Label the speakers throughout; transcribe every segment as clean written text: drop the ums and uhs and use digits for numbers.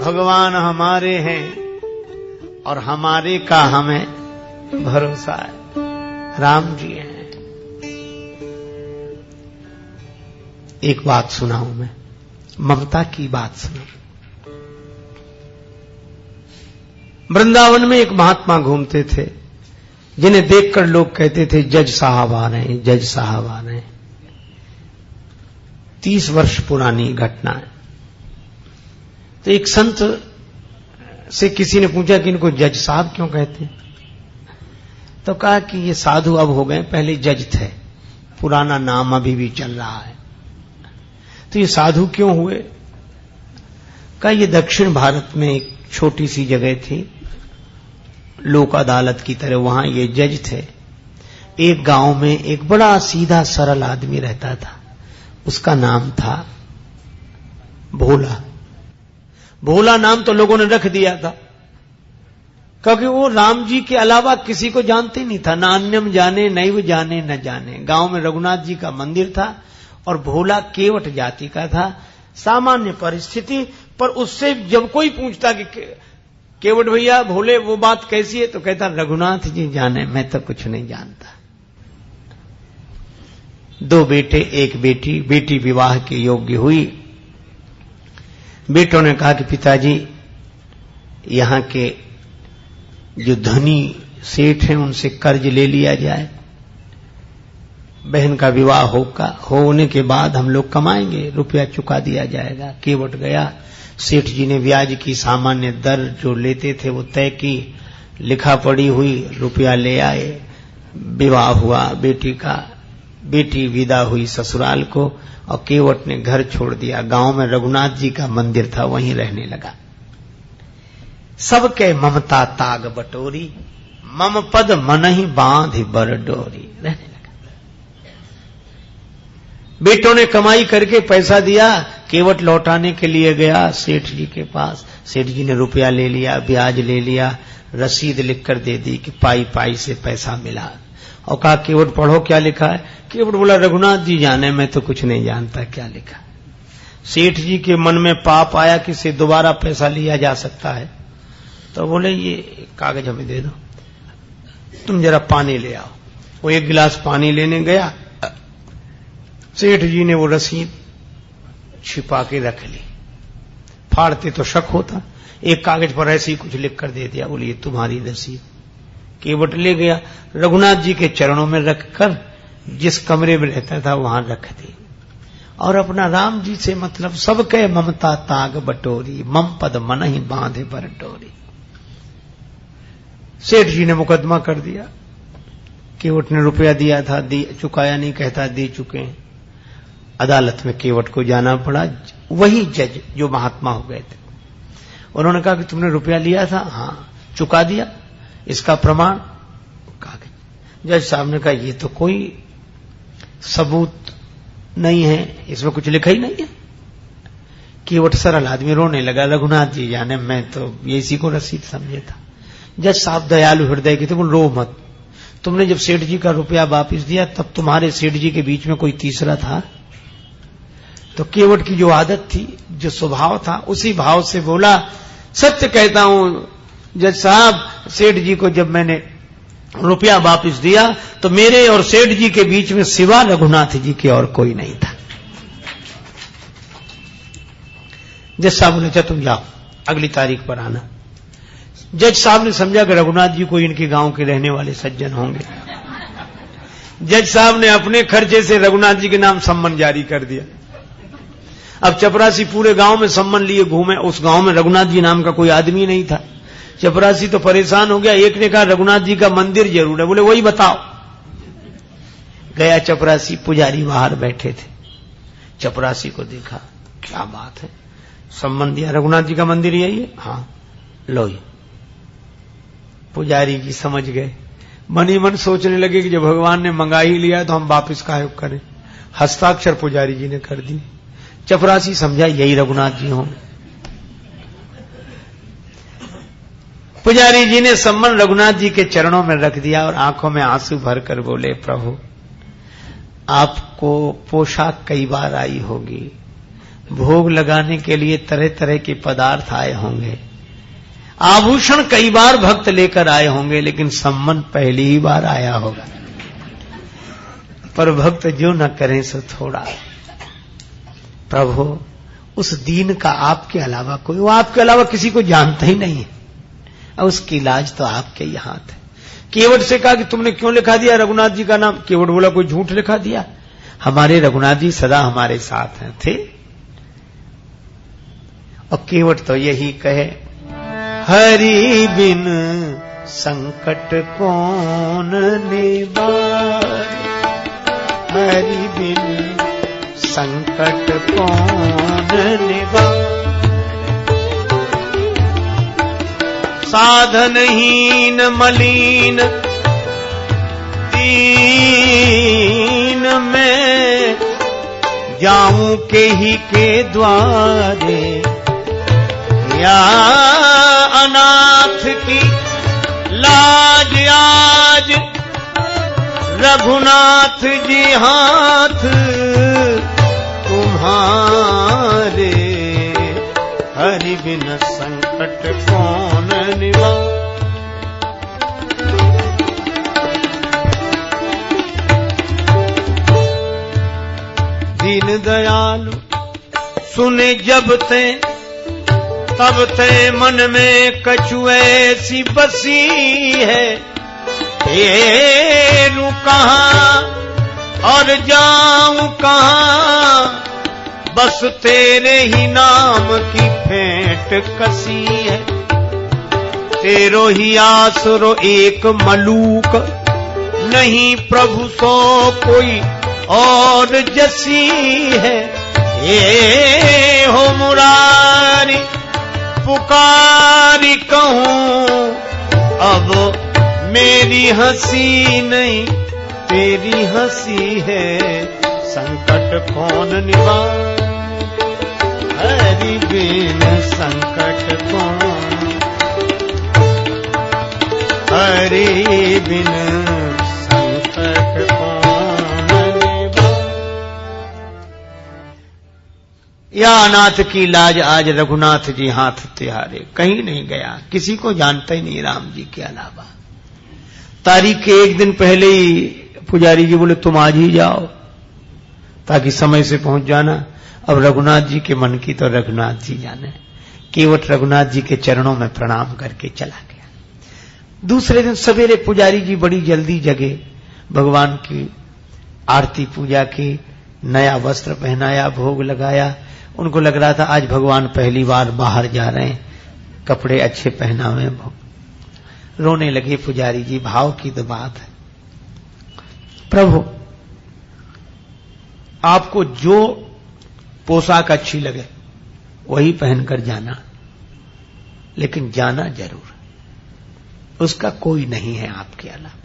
Speaker 1: भगवान हमारे हैं और हमारे का हमें भरोसा है। राम जी हैं। एक बात सुनाऊं मैं, ममता की बात सुनाऊं। वृंदावन में एक महात्मा घूमते थे, जिन्हें देखकर लोग कहते थे जज साहब आ रहे हैं, जज साहब आ रहे हैं। 30 वर्ष पुरानी घटना है। तो एक संत से किसी ने पूछा कि इनको जज साहब क्यों कहते हैं? तो कहा कि ये साधु अब हो गए, पहले जज थे, पुराना नाम अभी भी चल रहा है। तो ये साधु क्यों हुए? कहा ये दक्षिण भारत में एक छोटी सी जगह थी, लोक अदालत की तरह, वहां ये जज थे। एक गांव में एक बड़ा सीधा सरल आदमी रहता था, उसका नाम था भोला। भोला नाम तो लोगों ने रख दिया था क्योंकि वो राम जी के अलावा किसी को जानते नहीं था, ना अन्यम जाने नैव जाने न जाने। गांव में रघुनाथ जी का मंदिर था और भोला केवट जाति का था। सामान्य परिस्थिति पर उससे जब कोई पूछता कि केवट भैया भोले वो बात कैसी है, तो कहता रघुनाथ जी जाने, मैं तो कुछ नहीं जानता। 2 बेटे 1 बेटी, बेटी विवाह के योग्य हुई। बेटों ने कहा कि पिताजी यहां के जो धनी सेठ हैं उनसे कर्ज ले लिया जाए, बहन का विवाह होने के बाद हम लोग कमाएंगे, रुपया चुका दिया जाएगा। केवट गया, सेठ जी ने ब्याज की सामान्य दर जो लेते थे वो तय की, लिखा पड़ी हुई, रुपया ले आए, विवाह हुआ बेटी का। बेटी विदा हुई ससुराल को और केवट ने घर छोड़ दिया। गांव में रघुनाथ जी का मंदिर था, वहीं रहने लगा। सबके ममता ताग बटोरी, मम पद मन ही बांध बर डोरी, रहने लगा। बेटों ने कमाई करके पैसा दिया, केवट लौटाने के लिए गया सेठ जी के पास। सेठ जी ने रुपया ले लिया, ब्याज ले लिया, रसीद लिखकर दे दी कि पाई पाई से पैसा मिला। और कहा केवट पढ़ो क्या लिखा है। केवट बोला रघुनाथ जी जाने, मैं तो कुछ नहीं जानता क्या लिखा। सेठ जी के मन में पाप आया कि से दोबारा पैसा लिया जा सकता है, तो बोले ये कागज हमें दे दो, तुम जरा पानी ले आओ। वो 1 गिलास पानी लेने गया, सेठ जी ने वो रसीद छिपा के रख ली। फाड़ते तो शक होता, एक कागज पर ऐसे ही कुछ लिख कर दे दिया, बोले ये तुम्हारी रसीद। केवट ले गया, रघुनाथ जी के चरणों में रखकर जिस कमरे में रहता था वहां रख दी और अपना राम जी से मतलब सबके ममता ताग बटोरी, मम पद मन ही बांधे बर डोरी। सेठ जी ने मुकदमा कर दिया। केवट ने रुपया दिया था, चुकाया नहीं, कहता दे चुके हैं। अदालत में केवट को जाना पड़ा। वही जज जो महात्मा हो गए थे, उन्होंने कहा कि तुमने रुपया लिया था? हाँ। चुका दिया? इसका प्रमाण? कागज। जज साहब ने कहा ये तो कोई सबूत नहीं है, इसमें कुछ लिखा ही नहीं है। केवट सरल आदमी रोने लगा, रघुनाथ जी जाने, मैं तो ये इसी को रसीद समझे था। जज साहब दयालु हृदय के थे, बोल रो मत, तुमने जब सेठ जी का रुपया वापिस दिया तब तुम्हारे सेठ जी के बीच में कोई तीसरा था? तो केवट की जो आदत थी, जो स्वभाव था, उसी भाव से बोला सत्य कहता हूं जज साहब, सेठ जी को जब मैंने रुपया वापिस दिया तो मेरे और सेठ जी के बीच में सिवा रघुनाथ जी के और कोई नहीं था। जज साहब ने कहा तुम जाओ, अगली तारीख पर आना। जज साहब ने समझा कि रघुनाथ जी कोई इनके गांव के रहने वाले सज्जन होंगे। जज साहब ने अपने खर्चे से रघुनाथ जी के नाम सम्मन जारी कर दिया। अब चपरासी पूरे गांव में सम्मन लिए घूमे, उस गांव में रघुनाथ जी नाम का कोई आदमी नहीं था। चपरासी तो परेशान हो गया। एक ने कहा रघुनाथ जी का मंदिर जरूर है, बोले वही बताओ। गया चपरासी, पुजारी बाहर बैठे थे। चपरासी को देखा, क्या बात है, सम्मन दिया, रघुनाथ जी का मंदिर यही है? हाँ, लो ये। पुजारी जी समझ गए, मन ही मन सोचने लगे कि जब भगवान ने मंगा ही लिया तो हम वापिस काहे करें। हस्ताक्षर पुजारी जी ने कर दी। चपरासी समझा यही रघुनाथ जी हों। पुजारी जी ने सम्मन रघुनाथ जी के चरणों में रख दिया और आंखों में आंसू भरकर बोले प्रभु आपको पोशाक कई बार आई होगी, भोग लगाने के लिए तरह तरह के पदार्थ आए होंगे, आभूषण कई बार भक्त लेकर आए होंगे, लेकिन सम्मान पहली ही बार आया होगा। पर भक्त जो न करें सो थोड़ा। प्रभु उस दीन का आपके अलावा कोई, वो आपके अलावा किसी को जानता ही नहीं है, और उसकी इलाज तो आपके ही हाथ है। केवट से कहा कि तुमने क्यों लिखा दिया रघुनाथ जी का नाम? केवट बोला कोई झूठ लिखा दिया, हमारे रघुनाथ जी सदा हमारे साथ हैं थे। और केवट तो यही कहे, हरि बिन संकट कौन निवारे, हरि बिन संकट कौन निवारे। साधनहीन मलिन दीन में, जाऊं के ही के द्वारे, या अनाथ की लाज आज रघुनाथ जी हाथ तुम्हारे, हरि बिन संकट कौन निवारे। दीन दयालु सुने जब ते, तब ते मन में कछु ऐसी बसी है, फेरूं कहां और जाऊं कहां, बस तेरे ही नाम की फेंट कसी है। तेरो ही आसरो एक मलूक, नहीं प्रभु सो कोई और जसी है। ये हो मुरारी पुकारी कहूं, अब मेरी हंसी नहीं तेरी हंसी है, संकट कौन निवारे, हरि बिन संकट कौन, हरि बिन संकट कौन निवारे। या अनाथ की लाज आज रघुनाथ जी हाथ तिहारे, कहीं नहीं गया, किसी को जानता ही नहीं राम जी के अलावा। तारीख के एक दिन पहले ही पुजारी जी बोले तुम आज ही जाओ ताकि समय से पहुंच जाना। अब रघुनाथ जी के मन की तो रघुनाथ जी जाने। केवट रघुनाथ जी के चरणों में प्रणाम करके चला गया। दूसरे दिन सवेरे पुजारी जी बड़ी जल्दी जगे, भगवान की आरती पूजा की, नया वस्त्र पहनाया, भोग लगाया। उनको लग रहा था आज भगवान पहली बार बाहर जा रहे हैं, कपड़े अच्छे पहनावे। रोने लगे पुजारी जी, भाव की तो बात है। प्रभु आपको जो पोशाक अच्छी लगे वही पहनकर जाना, लेकिन जाना जरूर, उसका कोई नहीं है आपके अलावा।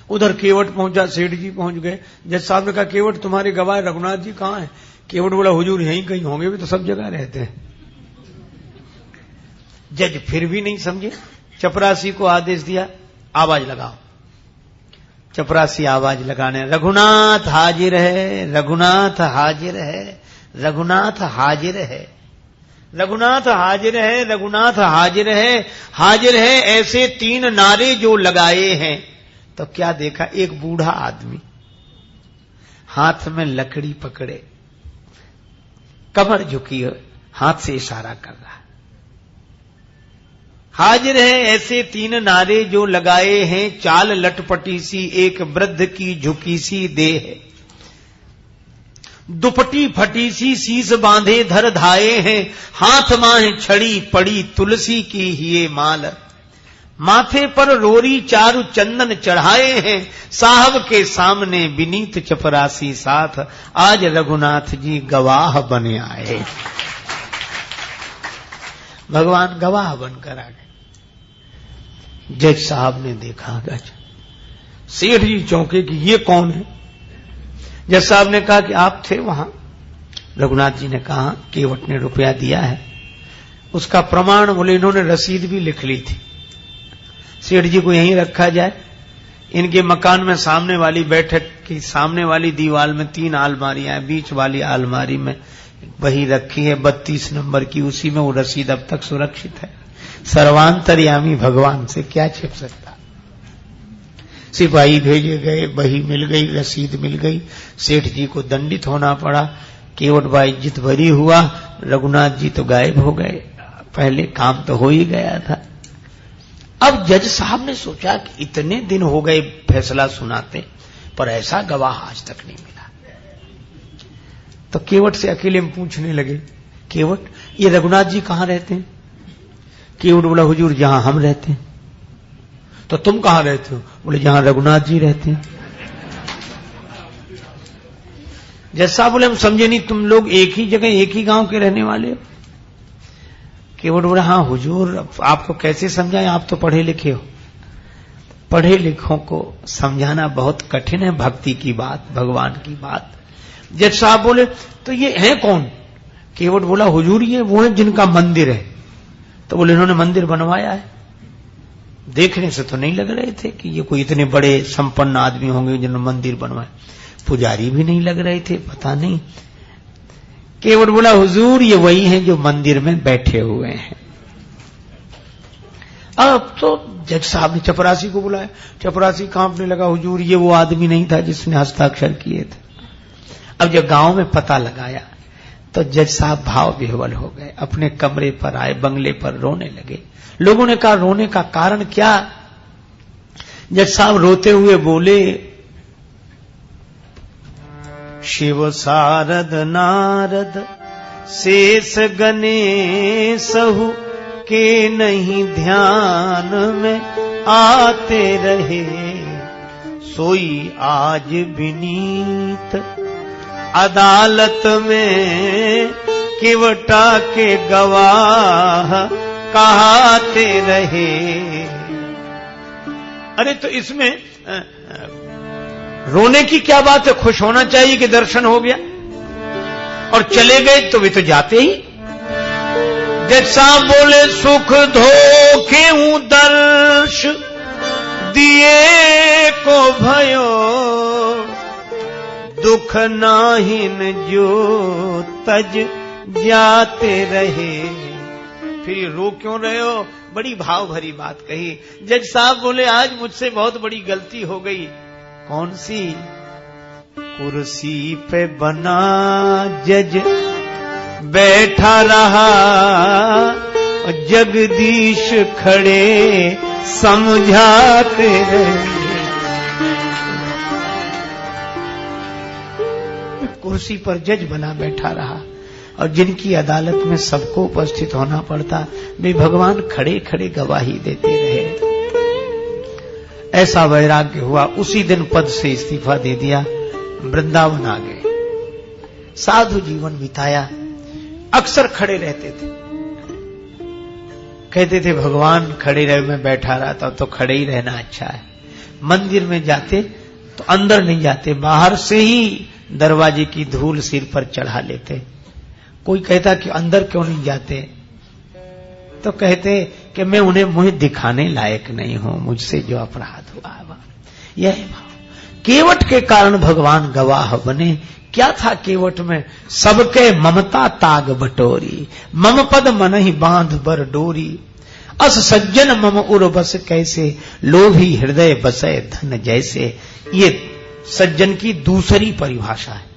Speaker 1: उधर केवट पहुंचा, सेठ जी पहुंच गए। जज साहब ने कहा केवट तुम्हारे गवाह रघुनाथ जी कहां हैं? केवट बोला हुजूर यहीं कहीं होंगे, भी तो सब जगह रहते हैं। जज फिर भी नहीं समझे, चपरासी को आदेश दिया आवाज लगाओ। चपरासी आवाज लगाने, रघुनाथ हाजिर है, रघुनाथ हाजिर है, रघुनाथ हाजिर है, रघुनाथ हाजिर है, रघुनाथ हाजिर है, हाजिर है। ऐसे 3 नारे जो लगाए हैं तो क्या देखा, एक बूढ़ा आदमी हाथ में लकड़ी पकड़े, कमर झुकी, हाथ से इशारा कर रहा है। हाजिर है ऐसे 3 नारे जो लगाए हैं, चाल लटपटी सी एक वृद्ध की झुकी सी देह, दुपटी फटी सी शीस बांधे धर धाये हैं, हाथ माहे छड़ी पड़ी तुलसी की हिये माल, माथे पर रोरी चारु चंदन चढ़ाए हैं, साहब के सामने विनीत चपरासी साथ, आज रघुनाथ जी गवाह बने आए। भगवान गवाह बनकर आ गए। जज साहब ने देखा, गज सेठ जी चौंके कि ये कौन है? जज साहब ने कहा कि आप थे वहां। रघुनाथ जी ने कहा केवट ने रुपया दिया है, उसका प्रमाण बोले इन्होंने रसीद भी लिख ली थी, सेठ जी को यहीं रखा जाए। इनके मकान में सामने वाली बैठक की सामने वाली दीवार में 3 अलमारियां हैं, बीच वाली अलमारी में बही रखी है 32 नंबर की, उसी में वो रसीद अब तक सुरक्षित है। सर्वांतर्यामी भगवान से क्या छिप सकता। सिपाही भेजे गए, बही मिल गई, रसीद मिल गई, सेठ जी को दंडित होना पड़ा। केवट भाई जित भरी हुआ, रघुनाथ जी तो गायब हो गए। पहले काम तो हो ही गया था। अब जज साहब ने सोचा कि इतने दिन हो गए फैसला सुनाते, पर ऐसा गवाह आज तक नहीं मिला। तो केवट से अकेले में पूछने लगे, केवट ये रघुनाथ जी कहां रहते हैं? केवट बोला, हुजूर जहां हम रहते हैं। तो तुम कहां रहते हो? बोले जहां रघुनाथ जी रहते हैं। जज साहब बोले, हम समझे नहीं, तुम लोग एक ही जगह एक ही गांव के रहने वाले हो? केवट बोला, हाँ हुजूर, आपको कैसे समझाएं, आप तो पढ़े लिखे हो। पढ़े लिखों को समझाना बहुत कठिन है भक्ति की बात, भगवान की बात। जज साहब बोले, तो ये है कौन? केवट बोला, हुजूर ये वो है जिनका मंदिर है। तो बोले, इन्होंने मंदिर बनवाया है? देखने से तो नहीं लग रहे थे कि ये कोई इतने बड़े संपन्न आदमी होंगे जिन्होंने मंदिर बनवाया। पुजारी भी नहीं लग रहे थे, पता नहीं। केवट बोला, हुजूर ये वही हैं जो मंदिर में बैठे हुए हैं। अब तो जज साहब ने चपरासी को बुलाया। चपरासी कांपने लगा, हुजूर ये वो आदमी नहीं था जिसने हस्ताक्षर किए थे। अब जब गांव में पता लगाया तो जज साहब भाव विह्वल हो गए, अपने कमरे पर आए, बंगले पर रोने लगे। लोगों ने कहा, रोने का कारण क्या? जज साहब रोते हुए बोले, शिव सारद नारद शेष गणेशहु के नहीं ध्यान में आते रहे, सोई आज विनीत अदालत में केवटा के गवाह कहाते रहे। अरे तो इसमें रोने की क्या बात है? खुश होना चाहिए कि दर्शन हो गया। और चले गए तो वे तो जाते ही। जज साहब बोले, सुख धोखे दर्श दिए को भयो, दुख नाहिन जो तज जाते रहे। फिर रो क्यों रहे हो? बड़ी भाव भरी बात कही। जज साहब बोले, आज मुझसे बहुत बड़ी गलती हो गई। कौन सी? कुर्सी पे बना जज बैठा रहा, जगदीश खड़े समझाते रहे। कुर्सी पर जज बना बैठा रहा और जिनकी अदालत में सबको उपस्थित होना पड़ता, वे भगवान खड़े खड़े गवाही देते रहे। ऐसा वैराग्य हुआ। उसी दिन पद से इस्तीफा दे दिया, वृंदावन आ गए, साधु जीवन बिताया। अक्सर खड़े रहते थे, कहते थे भगवान खड़े रहे, मैं बैठा रहता तो खड़े ही रहना अच्छा है। मंदिर में जाते तो अंदर नहीं जाते, बाहर से ही दरवाजे की धूल सिर पर चढ़ा लेते। कोई कहता कि अंदर क्यों नहीं जाते, तो कहते कि मैं उन्हें मुझे दिखाने लायक नहीं हूं, मुझसे जो अपराध हुआ। यह भाव केवट के कारण भगवान गवाह बने। क्या था केवट में? सबके ममता ताग बटोरी, मम पद मन ही बांध बर डोरी। अस सज्जन मम उर बस कैसे, लोभी हृदय बसे धन जैसे। ये सज्जन की दूसरी परिभाषा है।